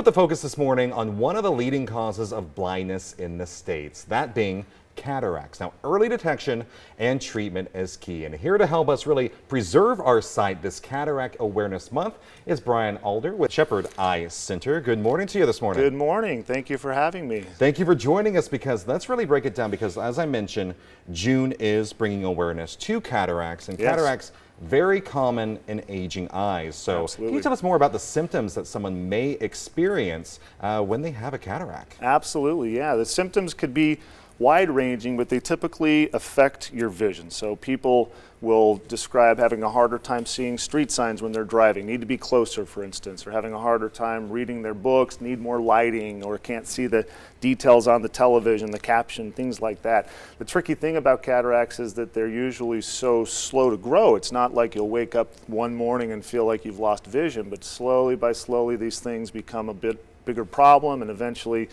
put the focus this morning on one of the leading causes of blindness in the States, that being cataracts. Now, early detection and treatment is key. And here to help us really preserve our sight this Cataract Awareness Month is Brian Alder with Shepherd Eye Center. Good morning to you this morning. Good morning. Thank you for having me. Thank you for joining us, because let's really break it down, because as I mentioned, June is bringing awareness to cataracts, and cataracts very common in aging eyes. So can you tell us more about the symptoms that someone may experience when they have a cataract? Absolutely, yeah. The symptoms could be wide-ranging, but they typically affect your vision. So people will describe having a harder time seeing street signs when they're driving, need to be closer, for instance, or having a harder time reading their books, need more lighting, or can't see the details on the television, the caption, things like that. The tricky thing about cataracts is that they're usually so slow to grow. It's not like you'll wake up one morning and feel like you've lost vision, but slowly by slowly these things become a bit bigger problem, and eventually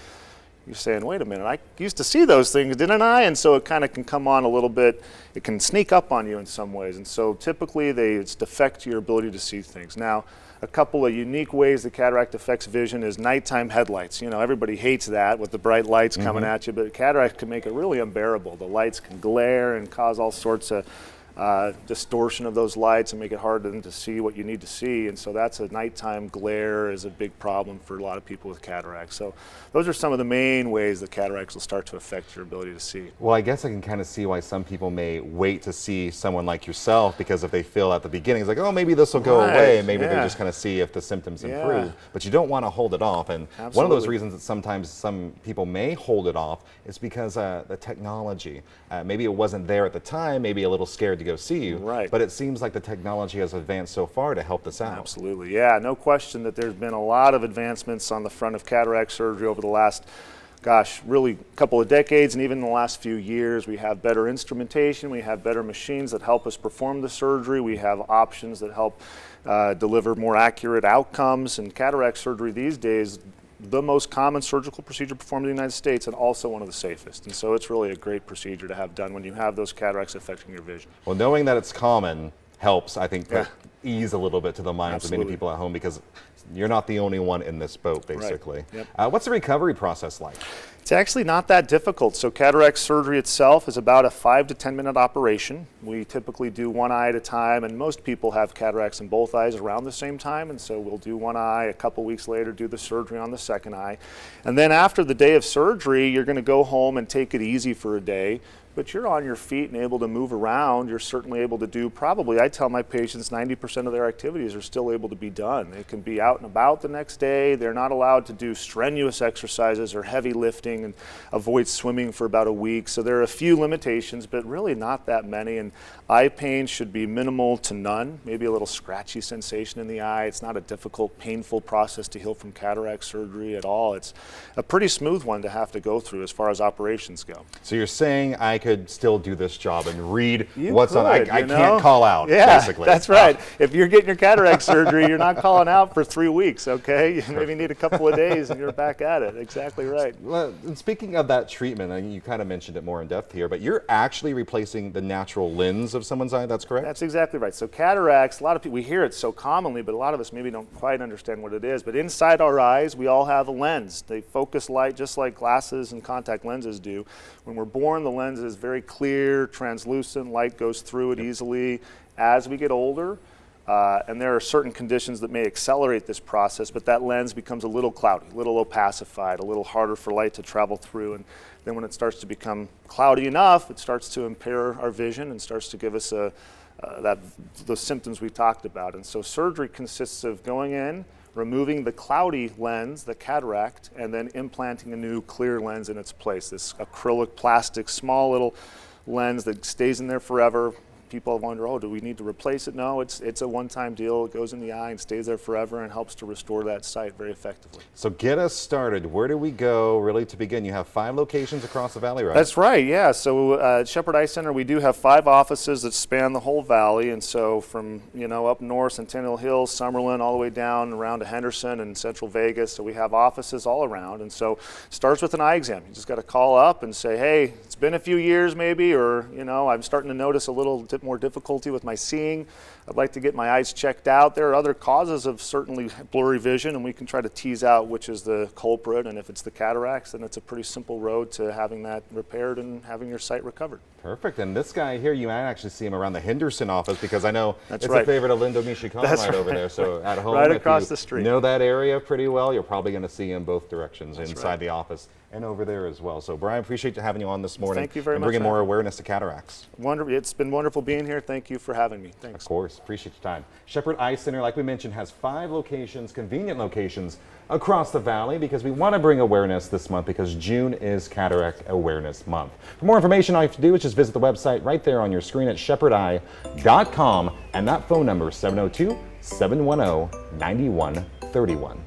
you're saying, wait a minute, I used to see those things, didn't I? And so it kind of can come on a little bit, it can sneak up on you in some ways. And so typically it's affect your ability to see things. Now, a couple of unique ways the cataract affects vision is nighttime headlights. You know, everybody hates that with the bright lights coming at you, but cataract can make it really unbearable. The lights can glare and cause all sorts of distortion of those lights and make it hard to see what you need to see, and so that's a nighttime glare is a big problem for a lot of people with cataracts. So those are some of the main ways that cataracts will start to affect your ability to see. Well, I guess I can kind of see why some people may wait to see someone like yourself, because if they feel at the beginning it's like, oh, maybe this will go away, and maybe they just kind of see if the symptoms improve, but you don't want to hold it off. And one of those reasons that sometimes some people may hold it off is because the technology, maybe it wasn't there at the time, maybe a little scared to go see you, but it seems like the technology has advanced so far to help this out. Absolutely, yeah, no question that there's been a lot of advancements on the front of cataract surgery over the last, gosh, really a couple of decades, and even in the last few years. We have better instrumentation, we have better machines that help us perform the surgery, we have options that help deliver more accurate outcomes, and cataract surgery these days, the most common surgical procedure performed in the United States, and also one of the safest. And so it's really a great procedure to have done when you have those cataracts affecting your vision. Well, knowing that it's common helps, I think, put ease a little bit to the minds of many people at home, because you're not the only one in this boat, basically. What's the recovery process like? It's actually not that difficult. So cataract surgery itself is about a 5 to 10 minute operation. We typically do one eye at a time, and most people have cataracts in both eyes around the same time, and so we'll do one eye, a couple weeks later do the surgery on the second eye. And then after the day of surgery, you're going to go home and take it easy for a day. But you're on your feet and able to move around. You're certainly able to do, probably, I tell my patients 90% of their activities are still able to be done. They can be out and about the next day. They're not allowed to do strenuous exercises or heavy lifting, and avoid swimming for about a week. So there are a few limitations, but really not that many. And eye pain should be minimal to none, maybe a little scratchy sensation in the eye. It's not a difficult, painful process to heal from cataract surgery at all. It's a pretty smooth one to have to go through as far as operations go. So you're saying I could still do this job and read what's on. I can't call out, basically. That's right. If you're getting your cataract surgery, you're not calling out for 3 weeks, okay? You maybe need a couple of days and you're back at it. Exactly right. Well, and speaking of that treatment, and you kind of mentioned it more in depth here, but you're actually replacing the natural lens of someone's eye, that's correct? That's exactly right. So cataracts, a lot of people, we hear it so commonly, but a lot of us maybe don't quite understand what it is. But inside our eyes, we all have a lens. They focus light just like glasses and contact lenses do. When we're born, the lens is very clear, translucent, light goes through it easily. As we get older, and there are certain conditions that may accelerate this process, but that lens becomes a little cloudy, a little opacified, a little harder for light to travel through. And then when it starts to become cloudy enough, it starts to impair our vision and starts to give us those symptoms we talked about. And so surgery consists of going in, removing the cloudy lens, the cataract, and then implanting a new clear lens in its place. This acrylic plastic, small little lens that stays in there forever. People wonder, oh, do we need to replace it? No, it's a one-time deal. It goes in the eye and stays there forever and helps to restore that sight very effectively. So get us started. Where do we go really to begin? You have 5 locations across the valley, right? That's right, yeah. So at Shepherd Eye Center, we do have 5 offices that span the whole valley. And so from, up north, Centennial Hills, Summerlin, all the way down around to Henderson and Central Vegas. So we have offices all around. And so it starts with an eye exam. You just got to call up and say, hey, it's been a few years maybe, or, I'm starting to notice a little bit more difficulty with my seeing. I'd like to get my eyes checked out. There are other causes of certainly blurry vision, and we can try to tease out which is the culprit, and if it's the cataracts, then it's a pretty simple road to having that repaired and having your sight recovered. Perfect. And this guy here, you might actually see him around the Henderson office, because I know That's it's right. a favorite of Lindo Michikon right over there. So at home, Right if across you the street. know that area pretty well, you're probably going to see him both directions, That's inside right. the office and over there as well. So Brian, appreciate having you on this morning. Thank you very and much, bringing more man. awareness to cataracts. It's been wonderful being here. Thank you for having me. Thanks. Of course, appreciate your time. Shepherd Eye Center, like we mentioned, has 5 locations, convenient locations across the valley, because we want to bring awareness this month, because June is Cataract Awareness Month. For more information, all you have to do is just visit the website right there on your screen at shepherdeye.com, and that phone number is 702-710-9131.